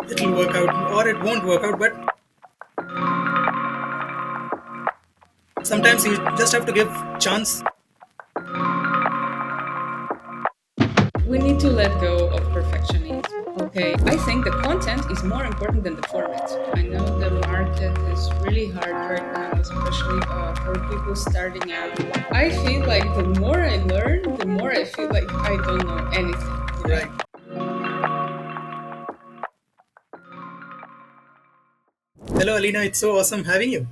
it'll work out or it won't work out, but sometimes you just have to give chance. We need to let go of perfectionism. Okay, I think the content is more important than the format. I know the market is really hard right now, especially for people starting out. I feel like the more I learn, the more I feel like I don't know anything. Right. Hello, Alina. It's so awesome having you.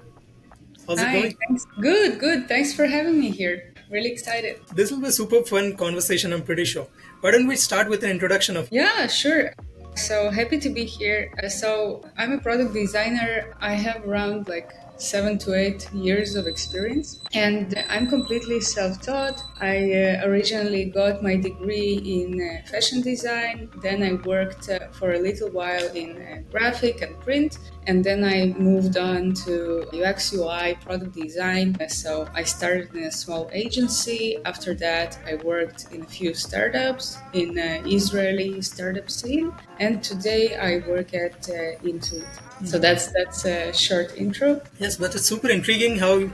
How's it Hi, going? thanks. Good, good. Thanks for having me here. Really excited. This will be a super fun conversation, I'm pretty sure. Why don't we start with an introduction of. Yeah, sure. So happy to be here. So I'm a product designer. I have around like 7 to 8 years of experience, and I'm completely self-taught. I originally got my degree in fashion design. Then I worked for a little while in graphic and print, and then I moved on to UX UI product design. So I started in a small agency. After that, I worked in a few startups in Israeli startup scene, and today I work at Intuit. So that's a short intro. Yes, but it's super intriguing how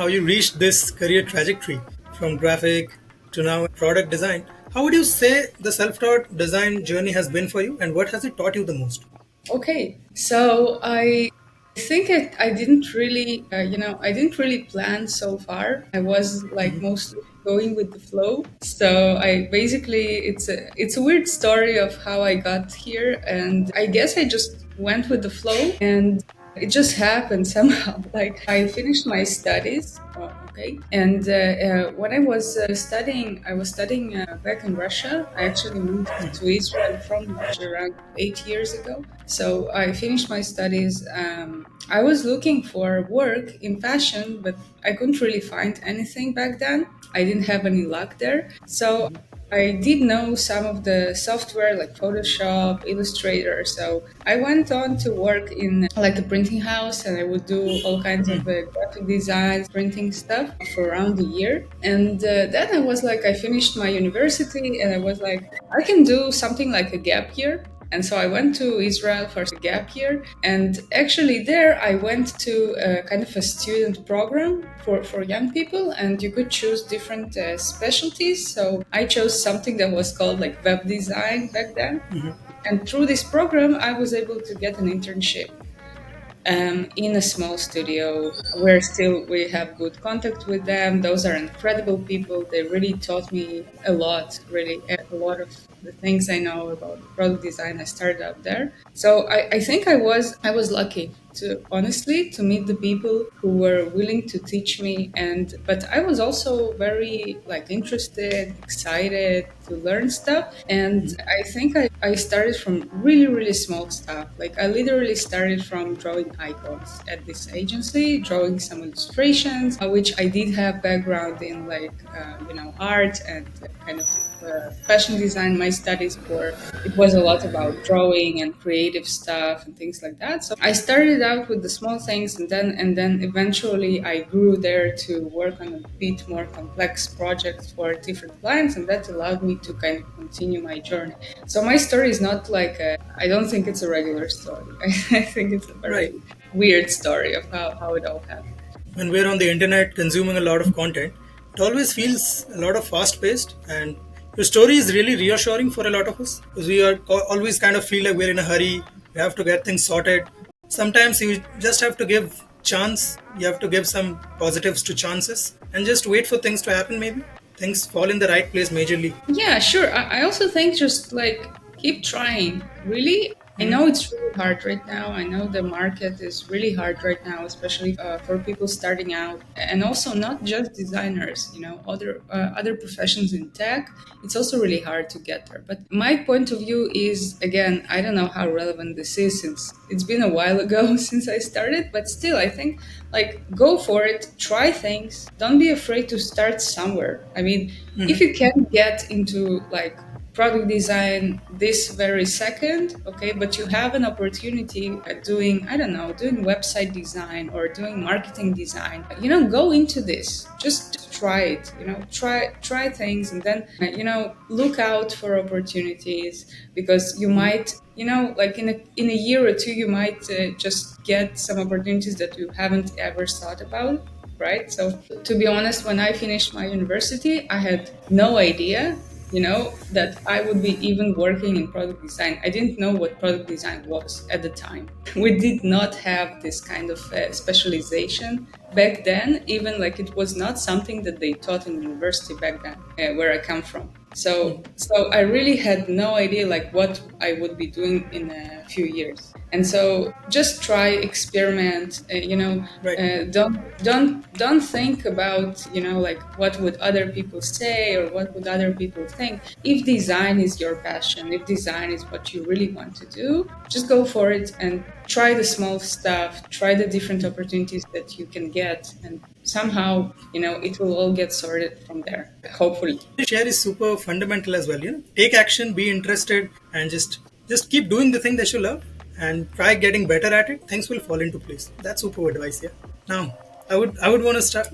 you reached this career trajectory from graphic to now product design. How would you say the self-taught design journey has been for you, and what has it taught you the most? Okay, so I think I didn't really, I didn't really plan so far. I was like mostly going with the flow. So I basically, it's a weird story of how I got here, and I guess I just went with the flow, and it just happened somehow. Like I finished my studies. Okay. And when I was studying, I was studying back in Russia. I actually moved to Israel from Russia around 8 years ago. So I finished my studies. I was looking for work in fashion, but I couldn't really find anything back then. I didn't have any luck there. So I did know some of the software like Photoshop, Illustrator. So I went on to work in like a printing house, and I would do all kinds of graphic design, printing stuff for around a year. And then I was like, I finished my university, and I was like, I can do something like a gap year. And so I went to Israel for a gap year. And actually, there I went to a kind of a student program for young people, and you could choose different specialties. So I chose something that was called like web design back then. And through this program, I was able to get an internship in a small studio where still we have good contact with them. Those are incredible people. They really taught me a lot, really a lot of the things I know about product design. I started out there. So I think I was lucky to honestly to meet the people who were willing to teach me, and but I was also very like interested, excited to learn stuff. And I think I started from really really small stuff. Like I literally started from drawing icons at this agency, drawing some illustrations, which I did have background in like art and kind of fashion design. My studies were it was a lot about drawing and creative stuff and things like that. So I started out with the small things, and then eventually I grew there to work on a bit more complex projects for different clients, and that allowed me to kind of continue my journey. So my story is not like I don't think it's a regular story. I think it's a Right. very weird story of how it all happened. When we're on the internet consuming a lot of content, it always feels a lot of fast paced, and your story is really reassuring for a lot of us because we are always kind of feel like we're in a hurry. We have to get things sorted. Sometimes you just have to give chance. You have to give some positives to chances and just wait for things to happen. Maybe things fall in the right place majorly. Yeah, sure. I also think just like keep trying. Really, I know it's really hard right now. I know the market is really hard right now, especially for people starting out, and also not just designers. Other professions in tech. It's also really hard to get there. But my point of view is again, I don't know how relevant this is since it's been a while ago since I started, but still, I think like go for it, try things. Don't be afraid to start somewhere. I mean, if you can get into like product design this very second, okay, but you have an opportunity at doing, I don't know, doing website design or doing marketing design, go into this. Just try it, try things, and then look out for opportunities because you might like in a year or two, you might just get some opportunities that you haven't ever thought about, right? So to be honest, when I finished my university, I had no idea, that I would be even working in product design. I didn't know what product design was at the time. We did not have this kind of specialization back then. Even like it was not something that they taught in university back then, where I come from. So I really had no idea like what I would be doing in a few years. And so just try, experiment, Right. don't think about, like what would other people say or what would other people think. If design is your passion, if design is what you really want to do, just go for it and try the small stuff, try the different opportunities that you can get, and somehow, it will all get sorted from there, hopefully. Share is super fundamental as well. Take action, be interested, and just keep doing the thing that you love, and try getting better at it. Things will fall into place. That's super advice. Yeah. Now, I would want to start.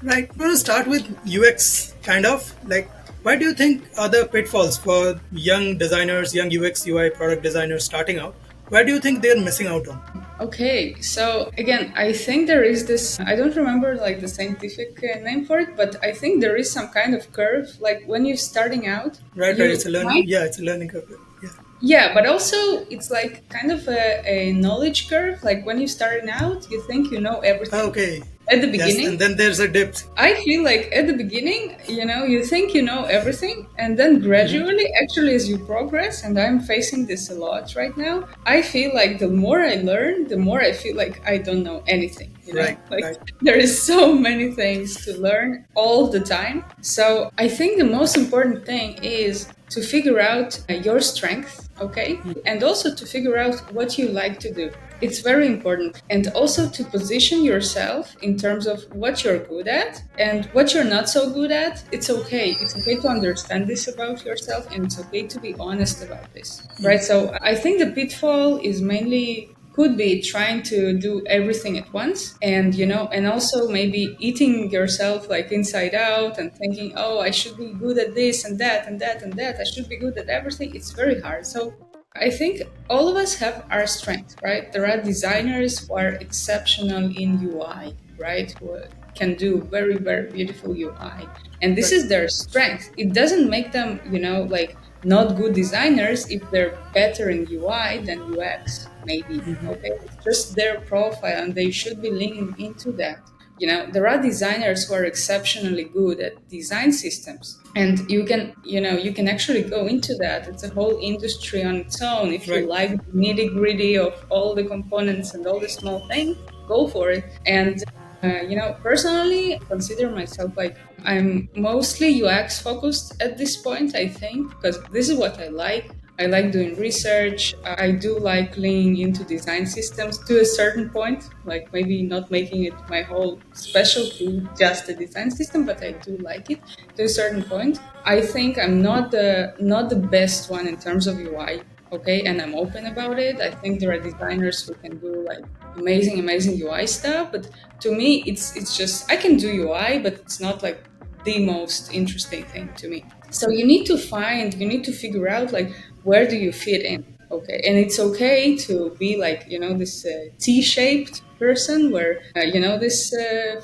Right. I want to start with UX. Kind of like, why do you think are the pitfalls for young designers, young UX UI product designers starting out? Why do you think they're missing out on? Okay, so again, I think there is this, I don't remember like the scientific name for it, but I think there is some kind of curve. Like when you're starting out, Right. Right. It's you a learning. might, Yeah. It's a learning curve. Yeah. yeah, but also it's like kind of a knowledge curve. Like when you're starting out, you think you know everything Okay. at the Yes. beginning. And then there's a dip. I feel like at the beginning, you think you know everything, and then gradually, actually, as you progress, and I'm facing this a lot right now, I feel like the more I learn, the more I feel like I don't know anything. Right. Like Right. there is so many things to learn all the time. So I think the most important thing is to figure out your strength, okay, and also to figure out what you like to do. It's very important. And also to position yourself in terms of what you're good at and what you're not so good at. It's okay. It's okay to understand this about yourself, and it's okay to be honest about this, right? So I think the pitfall is mainly could be trying to do everything at once, and also maybe eating yourself like inside out and thinking, oh, I should be good at this and that and that and that, I should be good at everything. It's very hard. So I think all of us have our strengths, right? There are designers who are exceptional in UI, right? Who can do very, very beautiful UI. And this Right. is their strength. It doesn't make them, like not good designers if they're better in UI than UX, maybe. Okay. It's just their profile, and they should be leaning into that. There are designers who are exceptionally good at design systems, and you can actually go into that. It's a whole industry on its own. If you Right. like the nitty gritty of all the components and all the small things, go for it. And personally, I consider myself like I'm mostly UX focused at this point, I think, because this is what I like. I like doing research. I do like leaning into design systems to a certain point, like maybe not making it my whole specialty, just the design system, but I do like it to a certain point. I think I'm not the best one in terms of UI, okay, and I'm open about it. I think there are designers who can do like amazing UI stuff, but to me, it's just I can do UI, but it's not like the most interesting thing to me. So you need to figure out like where do you fit in, okay, and it's okay to be like this T-shaped person, where this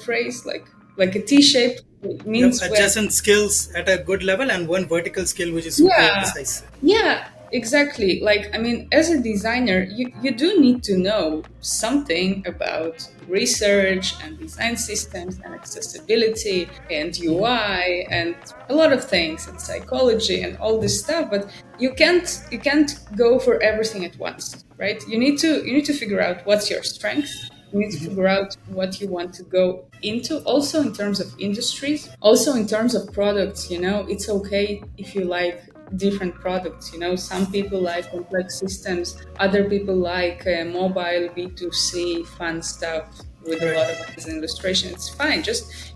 phrase like a T-shaped You have means when adjacent skills at a good level and one vertical skill which is super yeah, precise. yeah, exactly. Like, I mean, as a designer, you do need to know something about research and design systems and accessibility and UI and a lot of things and psychology and all this stuff. But you can't go for everything at once, right? You need to figure out what's your strength. You need to figure out what you want to go into, also in terms of industries, also in terms of products. It's okay if you like different products. Some people like complex systems, other people like mobile B2C fun stuff with a Right. lot of illustration. It's fine.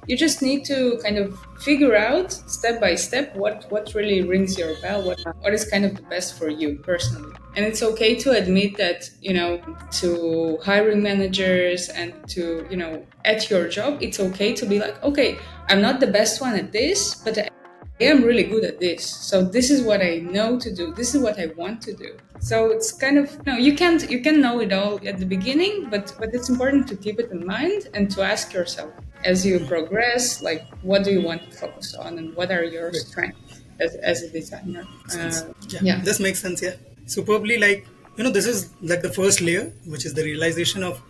You just need to kind of figure out step by step what really rings your bell, what is kind of the best for you personally. And it's okay to admit that, to hiring managers and to, at your job, it's okay to be like, okay, I'm not the best one at this, but I am really good at this. So this is what I know to do. This is what I want to do. So it's kind of no, you can know it all at the beginning, but it's important to keep it in mind and to ask yourself as you progress, like what do you want to focus on and what are your Right. strengths as a designer. Sense. Yeah, Yeah. this makes sense. Yeah, superbly. Like, this is like the first layer, which is the realization of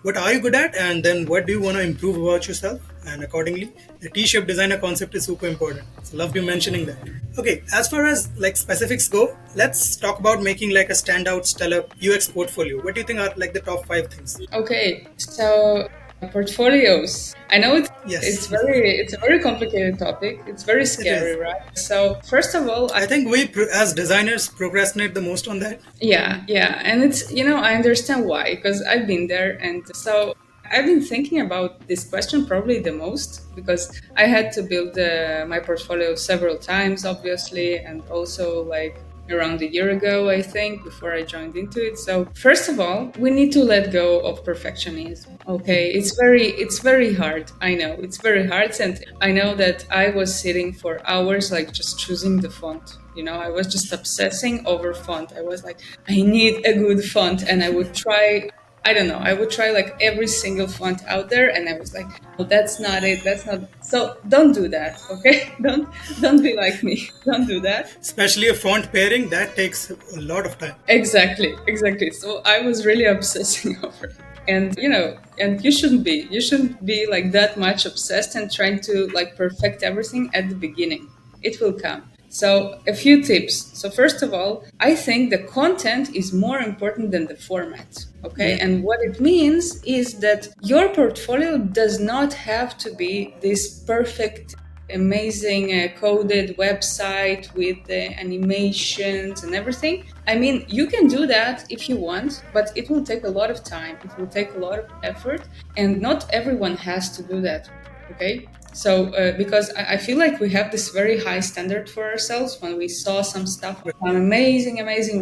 what are you good at, and then what do you want to improve about yourself, and accordingly, the T-shaped designer concept is super important. So, love you mentioning that. Okay, as far as like specifics go, let's talk about making like a standout, stellar UX portfolio. What do you think are like the top five things? Okay, so portfolios. I know Yes, it's a very complicated topic. It's very it scary, is. right? So first of all, I think we, as designers, procrastinate the most on that. yeah, and it's I understand why because I've been there, and so I've been thinking about this question probably the most because I had to build my portfolio several times, obviously, and also like around a year ago, I think, before I joined Intuit. So first of all, we need to let go of perfectionism. Okay, it's very hard. I know it's very hard, and I know that I was sitting for hours like just choosing the font. I was just obsessing over font. I was like, I need a good font, and I would try. I don't know. I would try like every single font out there, and I was like, "Oh, that's not it. That's not." So don't do that, okay? Don't be like me. Don't do that. Especially a font pairing, that takes a lot of time. Exactly. So I was really obsessing over it. And and you shouldn't be like that much obsessed and trying to like perfect everything at the beginning. It will come. So a few tips. So first of all, I think the content is more important than the format. Okay. And what it means is that your portfolio does not have to be this perfect amazing coded website with the animations and everything. I mean, you can do that if you want, but it will take a lot of time. It will take a lot of effort, and not everyone has to do that. Okay. So, because I feel like we have this very high standard for ourselves when we saw some stuff on amazing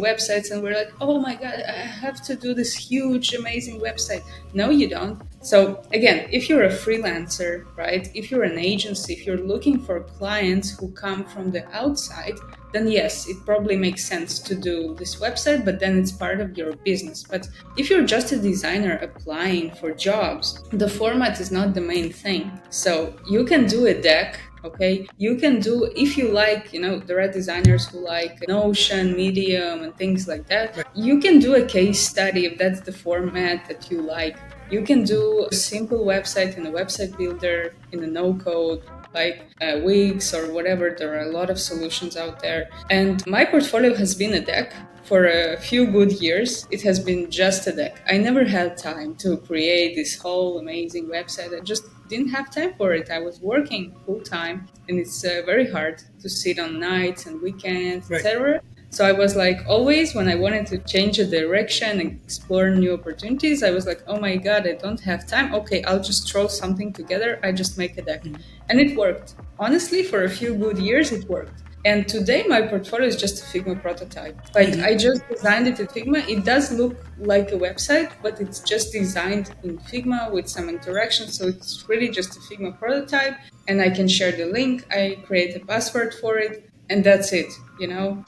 websites, and we're like, oh my God, I have to do this huge, amazing website. No, you don't. So, again, if you're a freelancer, right, if you're an agency, if you're looking for clients who come from the outside, then yes, it probably makes sense to do this website, but then it's part of your business. But if you're just a designer applying for jobs, the format is not the main thing. So you can do a deck. Okay, you can do if you like, there are designers who like Notion, Medium, and things like that. You can do a case study if that's the format that you like. You can do a simple website in a website builder in a no code like Wix or whatever. There are a lot of solutions out there. And my portfolio has been a deck for a few good years. It has been just a deck. I never had time to create this whole amazing website. I just didn't have time for it. I was working full time, and it's very hard to sit on nights and weekends, Right. etc. So I was like, always when I wanted to change a direction and explore new opportunities, I was like, oh my God, I don't have time. Okay, I'll just throw something together. I just make a deck. And it worked. Honestly, for a few good years, it worked. And today, my portfolio is just a Figma prototype. Like, I just designed it in Figma. It does look like a website, but it's just designed in Figma with some interaction. So it's really just a Figma prototype. And I can share the link. I create a password for it, and that's it.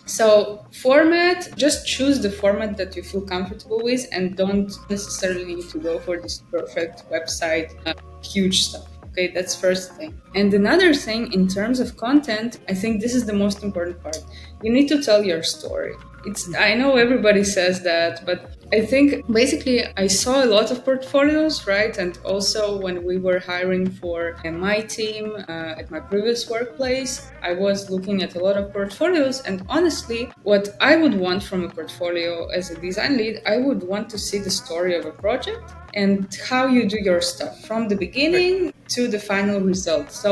So format, just choose the format that you feel comfortable with, and don't necessarily need to go for this perfect website, huge stuff. Okay, that's first thing. And another thing in terms of content, I think this is the most important part. You need to tell your story. I know everybody says that, but I think basically I saw a lot of portfolios, right? And also when we were hiring for my team at my previous workplace, I was looking at a lot of portfolios. And honestly, what I would want from a portfolio as a design lead, I would want to see the story of a project and how you do your stuff from the Right. beginning to the final result. So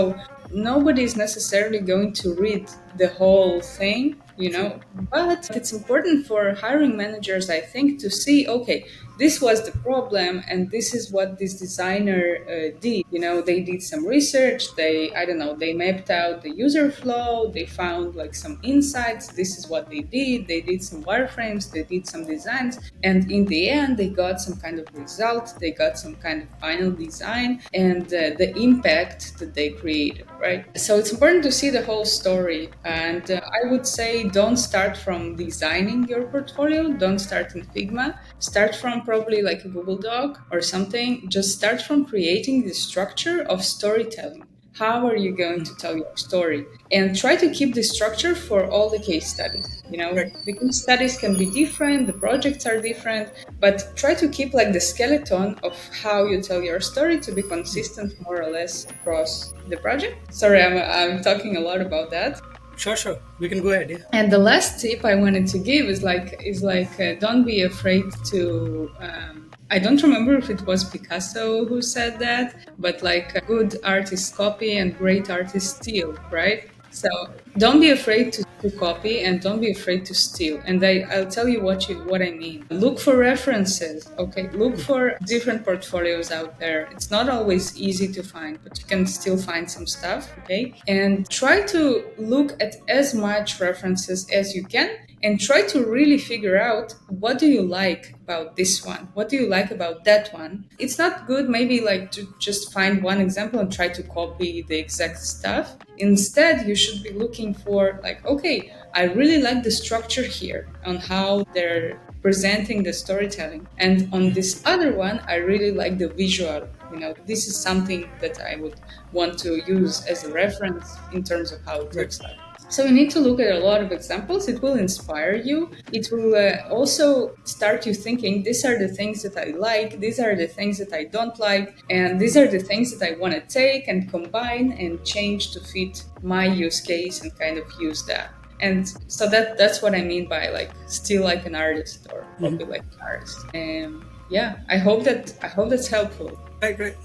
nobody is necessarily going to read the whole thing, True. but it's important for hiring managers, I think, to see, okay, this was the problem, and this is what this designer did. They did some research. I don't know, they mapped out the user flow. They found like some insights. This is what they did. They did some wireframes. They did some designs, and in the end, they got some kind of result. They got some kind of final design and the impact that they created, right? So it's important to see the whole story. And I would say don't start from designing your portfolio. Don't start in Figma. Start from probably like a Google Doc or something. Just start from creating the structure of storytelling. How are you going to tell your story? And try to keep the structure for all the case studies. Right. The case studies can be different, the projects are different, but try to keep like the skeleton of how you tell your story to be consistent more or less across the project. Sorry, I'm talking a lot about that. Sure. We can go ahead. Yeah. And the last tip I wanted to give is don't be afraid to. I don't remember if it was Picasso who said that, but like good artists copy and great artists steal, right? So don't be afraid to copy and don't be afraid to steal. And I'll tell you what I mean. Look for references, okay? Look for different portfolios out there. It's not always easy to find, but you can still find some stuff, okay? And try to look at as much references as you can and try to really figure out what do you like about this one, what do you like about that one. It's not good maybe like to just find one example and try to copy the exact stuff. Instead, you should be looking for like, okay, I really like the structure here on how they're presenting the storytelling, and on this other one I really like the visual. This is something that I would want to use as a reference in terms of how it Right. looks like. So you need to look at a lot of examples. It will inspire you. It will also start you thinking, these are the things that I like, these are the things that I don't like, and these are the things that I want to take and combine and change to fit my use case and kind of use that. And so that's what I mean by like still like an artist or copy like an artist. And yeah, I hope that's helpful. Right.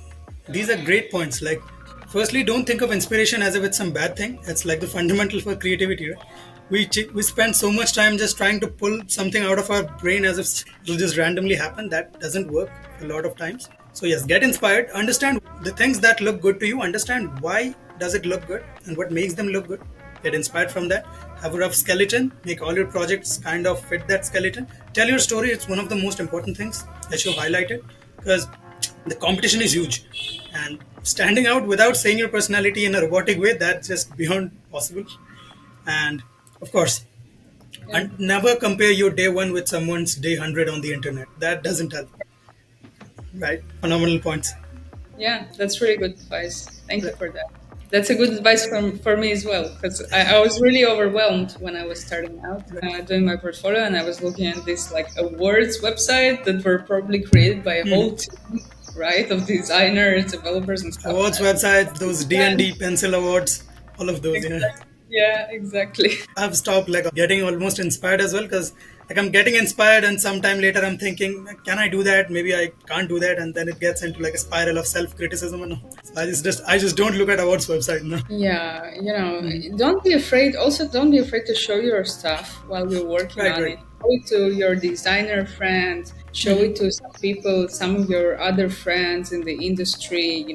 These are great points. Like, firstly, don't think of inspiration as if it's some bad thing. It's like the fundamental for creativity, right? We spend so much time just trying to pull something out of our brain as if it'll just randomly happen. That doesn't work a lot of times. So yes, get inspired. Understand the things that look good to you. Understand why does it look good and what makes them look good. Get inspired from that. Have a rough skeleton. Make all your projects kind of fit that skeleton. Tell your story. It's one of the most important things that you've highlighted, because the competition is huge, and standing out without saying your personality in a robotic way, that's just beyond possible. And of course, Yeah, and never compare your day one with someone's day 100 on the internet. That doesn't help, right? Phenomenal points. yeah, that's really good advice. Thank you Right. for that. That's a good advice for me as well, because I was really overwhelmed when I was starting out doing my portfolio, and I was looking at this like awards website that were probably created by a whole team, right, of designers, developers, and stuff. Awards websites, those Yeah, D&D pencil awards, all of those. Yeah, exactly. Yeah, exactly. I've stopped like getting almost inspired as well, because like I'm getting inspired and sometime later I'm thinking, can I do that? Maybe I can't do that, and then it gets into like a spiral of self-criticism. And all. So I just don't look at awards website now. Yeah, don't be afraid. Also, don't be afraid to show your stuff while you're working Right, on right. it. Show it to your designer friends, show it to some people, some of your other friends in the industry,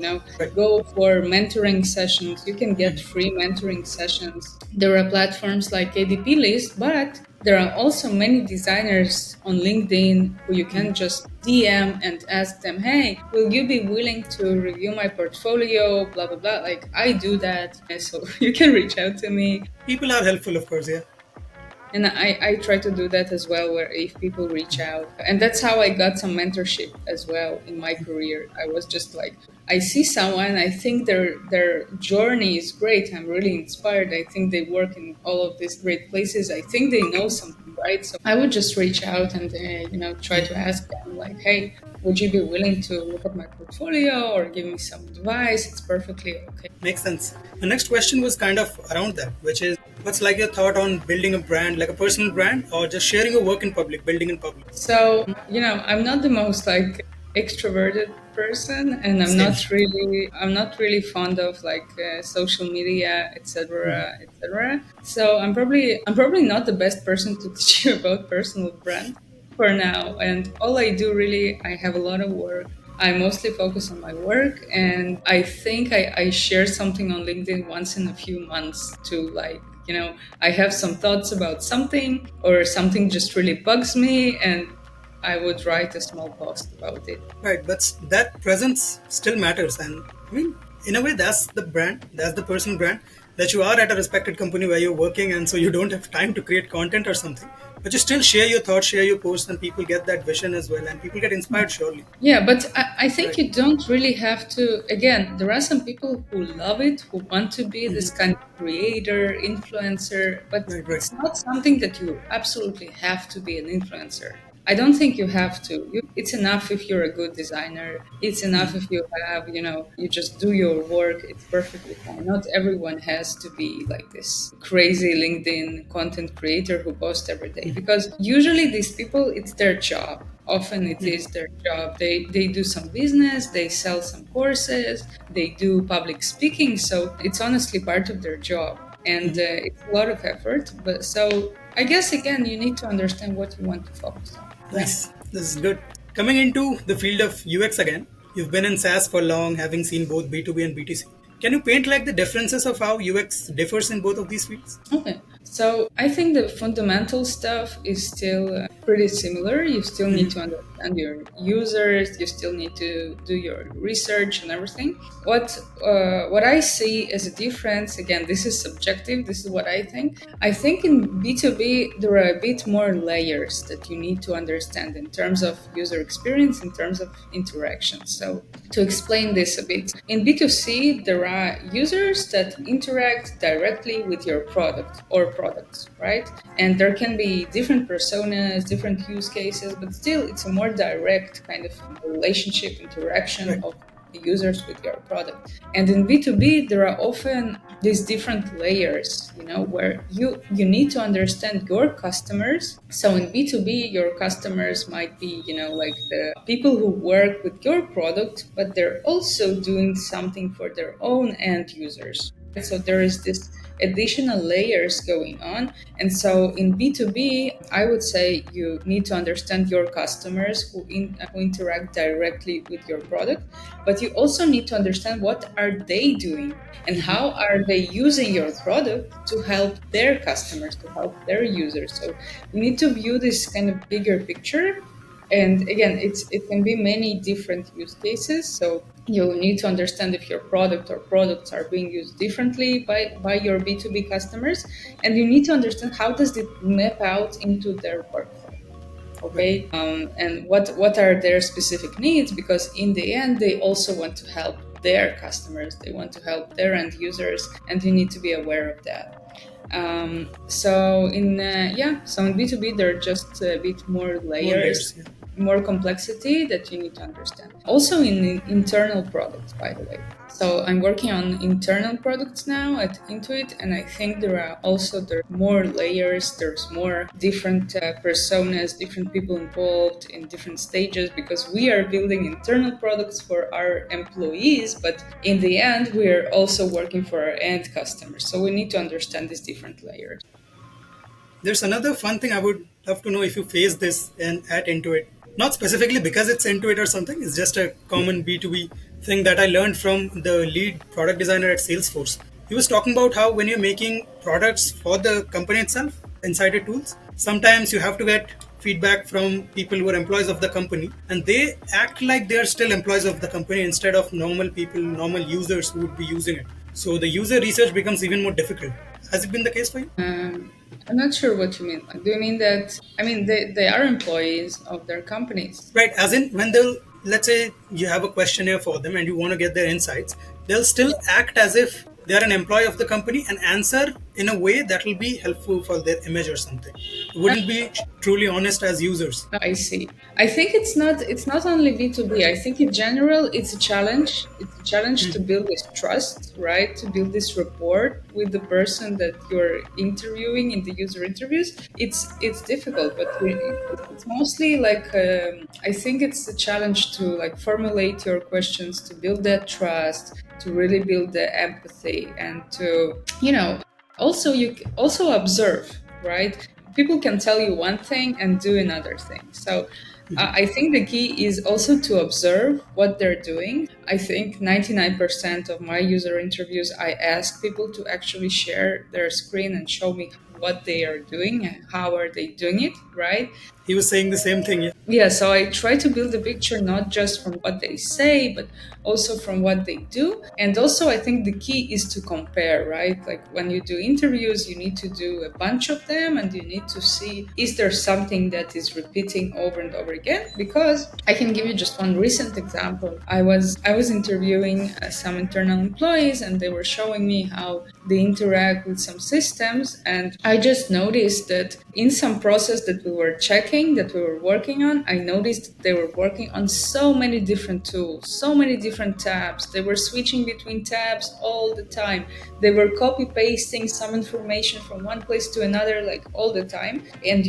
Right. go for mentoring sessions. You can get free mentoring sessions. There are platforms like ADP List, but there are also many designers on LinkedIn who you can just DM and ask them, hey, will you be willing to review my portfolio? Blah, blah, blah. Like, I do that. So you can reach out to me. People are helpful, of course. Yeah. And I try to do that as well, where if people reach out. And that's how I got some mentorship as well in my career. I was just like, I see someone, I think their journey is great. I'm really inspired. I think they work in all of these great places. I think they know something, right? So I would just reach out and try to ask them like, hey, would you be willing to look at my portfolio or give me some advice? It's perfectly okay. Makes sense. The next question was kind of around that, which is, what's like your thought on building a brand, like a personal brand, or just sharing your work in public, building in public? So, I'm not the most like extroverted person, and Same. I'm not really fond of like social media, etc., etc. So I'm probably not the best person to teach you about personal brand. for now. And all I do really, I have a lot of work. I mostly focus on my work, and I think I share something on LinkedIn once in a few months to like, I have some thoughts about something or something just really bugs me, and I would write a small post about it. Right, but that presence still matters, and I mean, in a way, that's the brand, that's the personal brand that you are at a respected company where you're working, and so you don't have time to create content or something, but you still share your thoughts, share your posts, and people get that vision as well, and people get inspired surely. Yeah, but I think Right. you don't really have to. Again, there are some people who love it, who want to be this kind of creator, influencer, but Right. Right. it's not something that you absolutely have to be an influencer. I don't think you have to. It's enough if you're a good designer. It's enough if you have, you just do your work. It's perfectly fine. Not everyone has to be like this crazy LinkedIn content creator who posts every day, because usually these people, it's their job. Often it is their job. They do some business, they sell some courses, they do public speaking. So it's honestly part of their job. And it's a lot of effort. But so I guess, again, you need to understand what you want to focus on. Yeah. Nice. This is good. Coming into the field of UX again, you've been in SaaS for long, having seen both B2B and B2C. Can you paint like the differences of how UX differs in both of these fields? Okay. So I think the fundamental stuff is still pretty similar. You still need to understand your users. You still need to do your research and everything. What I see as a difference, again, this is subjective. This is what I think. I think in B2B there are a bit more layers that you need to understand in terms of user experience, in terms of interaction. So to explain this a bit, in B2C there are users that interact directly with your product or products, right? And there can be different personas, different use cases, but still it's a more direct kind of relationship interaction Right. of the users with your product. And in B2B, there are often these different layers, where you need to understand your customers. So in B2B, your customers might be, like the people who work with your product, but they're also doing something for their own end users. So there is this additional layers going on. And so in B2B, I would say you need to understand your customers who interact directly with your product, but you also need to understand what are they doing and how are they using your product to help their customers, to help their users. So you need to view this kind of bigger picture. And again, it can be many different use cases. So you need to understand if your product or products are being used differently by your B2B customers. And you need to understand how does it map out into their workflow. Right. Okay, and what are their specific needs, because in the end they also want to help their customers, they want to help their end users, and you need to be aware of that. So in B2B there are just a bit more More layers, layers. Yeah. more complexity that you need to understand. Also in internal products, by the way. So I'm working on internal products now at Intuit, and I think there are more layers. There's more different personas, different people involved in different stages, because we are building internal products for our employees, but in the end, we are also working for our end customers. So we need to understand these different layers. There's another fun thing I would love to know if you face this at Intuit. Not specifically because it's Intuit or something, it's just a common B2B thing that I learned from the lead product designer at Salesforce. He was talking about how when you're making products for the company itself, inside the tools, sometimes you have to get feedback from people who are employees of the company, and they act like they're still employees of the company instead of normal people, normal users who would be using it. So the user research becomes even more difficult. Has it been the case for you? I'm not sure what you mean. Do you mean that, I mean, they are employees of their companies? Right, as in when they'll, let's say you have a questionnaire for them and you want to get their insights, they'll still act as if they're an employee of the company and answer in a way that will be helpful for their image or something. Wouldn't be truly honest as users. I see. I think it's not only B2B. I think in general it's a challenge. It's a challenge to build this trust, right? To build this rapport with the person that you're interviewing in the user interviews. It's difficult, but it's mostly like I think it's a challenge to like formulate your questions, to build that trust, to really build the empathy, and to also you also observe, right? people can tell you one thing and do another thing. So I think the key is also to observe what they're doing. I think 99% of my user interviews, I ask people to actually share their screen and show me what they are doing and how are they doing it, right? He was saying the same thing. Yeah. Yeah, so I try to build a picture not just from what they say, but also from what they do. And also, I think the key is to compare, right? Like when you do interviews, you need to do a bunch of them and you need to see, is there something that is repeating over and over again? Because I can give you just one recent example. I was interviewing some internal employees and they were showing me how they interact with some systems, and I just noticed that in some process that we were checking, that we were working on, I noticed that they were working on so many different tools, so many different tabs. They were switching between tabs all the time. They were copy pasting some information from one place to another like all the time. And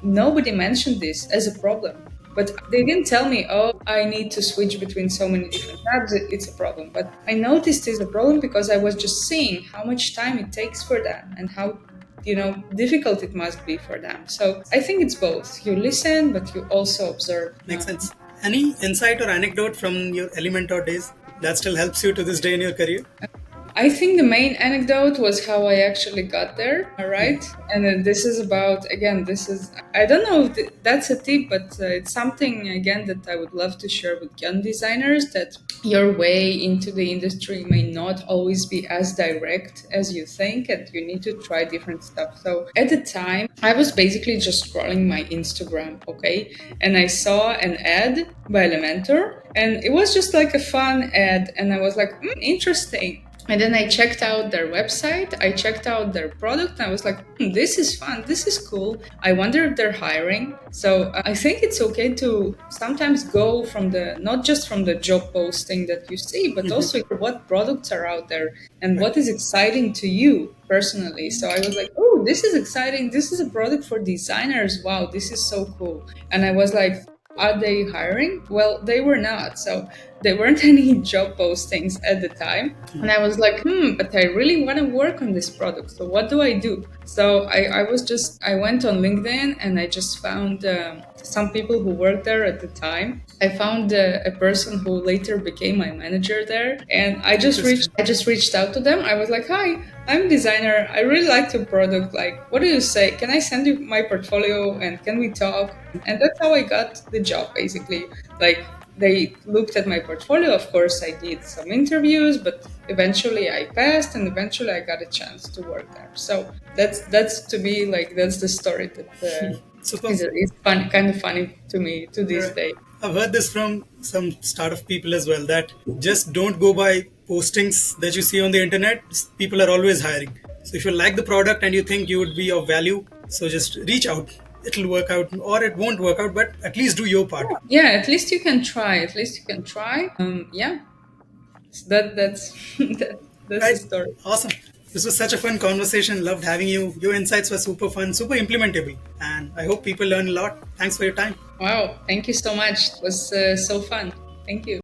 nobody mentioned this as a problem. But they didn't tell me, oh, I need to switch between so many different tabs. It's a problem. But I noticed it's a problem because I was just seeing how much time it takes for them and how difficult it must be for them. So I think it's both. You listen, but you also observe. Makes sense. Any insight or anecdote from your Elementor days that still helps you to this day in your career? I think the main anecdote was how I actually got there, all right? And then this is about, again, I don't know if that's a tip, but it's something, again, that I would love to share with young designers, that your way into the industry may not always be as direct as you think, and you need to try different stuff. So at the time, I was basically just scrolling my Instagram, okay? And I saw an ad by Elementor, and it was just like a fun ad, and I was like, interesting. And then I checked out their website, I checked out their product, and I was like, this is fun, this is cool. I wonder if they're hiring. So I think it's okay to sometimes go from not just from the job posting that you see, but also what products are out there and what is exciting to you personally. So I was like, oh, this is exciting. This is a product for designers. Wow, this is so cool. And I was like, are they hiring? Well, they were not. So there weren't any job postings at the time. And I was like, but I really want to work on this product. So what do I do? So I went on LinkedIn and I just found some people who worked there at the time. I found a person who later became my manager there. And I just reached out to them. I was like, hi, I'm a designer. I really like your product. Like, what do you say? Can I send you my portfolio and can we talk? And that's how I got the job, basically. Like, they looked at my portfolio. Of course, I did some interviews, but eventually I passed and eventually I got a chance to work there. So that's to me, like, that's the story that is fun, kind of funny to me to this day. I've heard this from some startup people as well, that just don't go by postings that you see on the internet. People are always hiring. So if you like the product and you think you would be of value, so just reach out. It'll work out or it won't work out, but at least do your part. Yeah, at least you can try. Yeah. So that's that's Right. the story. Awesome. This was such a fun conversation. Loved having you. Your insights were super fun, super implementable. And I hope people learn a lot. Thanks for your time. Wow, thank you so much. It was so fun. Thank you.